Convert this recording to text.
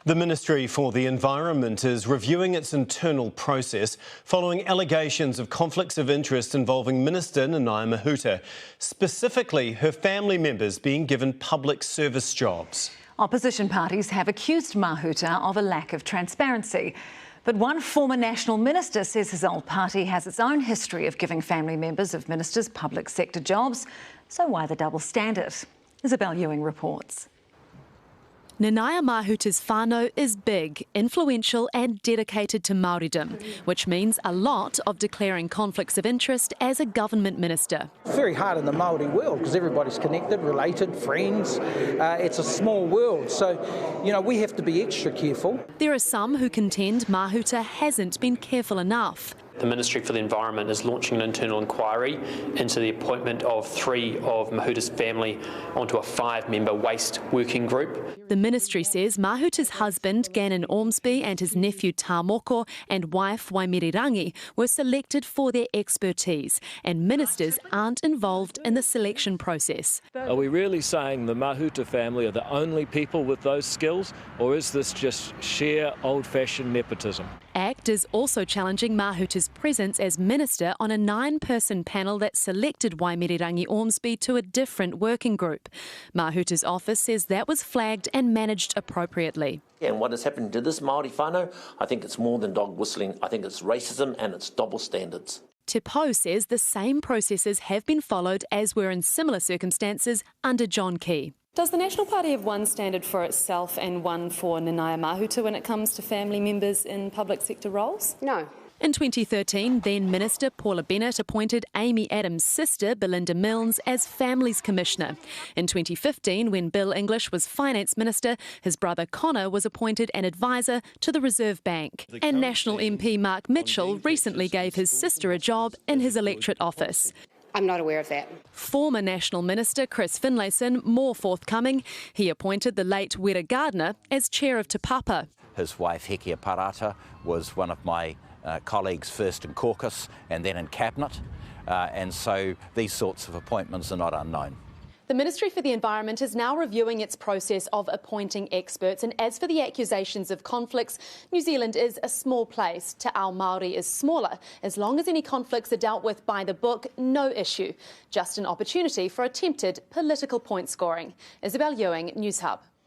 The Ministry for the Environment is reviewing its internal process following allegations of conflicts of interest involving Minister Mahuta, specifically her family members being given public service jobs. Opposition parties have accused Mahuta of a lack of transparency. But one former National Minister says his old party has its own history of giving family members of ministers public sector jobs. So why the double standard? Isabel Ewing reports. Nanaia Mahuta's whānau is big, influential and dedicated to Māoridom, which means a lot of declaring conflicts of interest as a government minister. It's very hard in the Maori world because everybody's connected, related, friends. It's a small world, so, we have to be extra careful. There are some who contend Mahuta hasn't been careful enough. The Ministry for the Environment is launching an internal inquiry into the appointment of 3 of Mahuta's family onto a 5-member waste working group. The ministry says Mahuta's husband, Gannon Ormsby, and his nephew Tāmoko and wife Waimirirangi were selected for their expertise, and ministers aren't involved in the selection process. Are we really saying the Mahuta family are the only people with those skills, or is this just sheer old-fashioned nepotism? ACT is also challenging Mahuta's presence as minister on a 9-person panel that selected Waimirirangi Ormsby to a different working group. Mahuta's office says that was flagged and managed appropriately. And what is happening to this Māori whānau, I think it's more than dog whistling. I think it's racism and it's double standards. Te Pou says the same processes have been followed as were in similar circumstances under John Key. Does the National Party have one standard for itself and one for Nanaia Mahuta when it comes to family members in public sector roles? No. In 2013, then Minister Paula Bennett appointed Amy Adams' sister, Belinda Milnes, as Families Commissioner. In 2015, when Bill English was Finance Minister, his brother Connor was appointed an advisor to the Reserve Bank. And National MP Mark Mitchell recently gave his sister a job in his electorate office. I'm not aware of that. Former National Minister Chris Finlayson, more forthcoming. He appointed the late Wera Gardner as chair of Te Papa. His wife, Hekia Parata, was one of my colleagues first in caucus and then in cabinet, and so these sorts of appointments are not unknown. The Ministry for the Environment is now reviewing its process of appointing experts, and as for the accusations of conflicts, New Zealand is a small place. Te Ao Māori is smaller. As long as any conflicts are dealt with by the book, no issue. Just an opportunity for attempted political point scoring. Isabel Ewing, Newshub.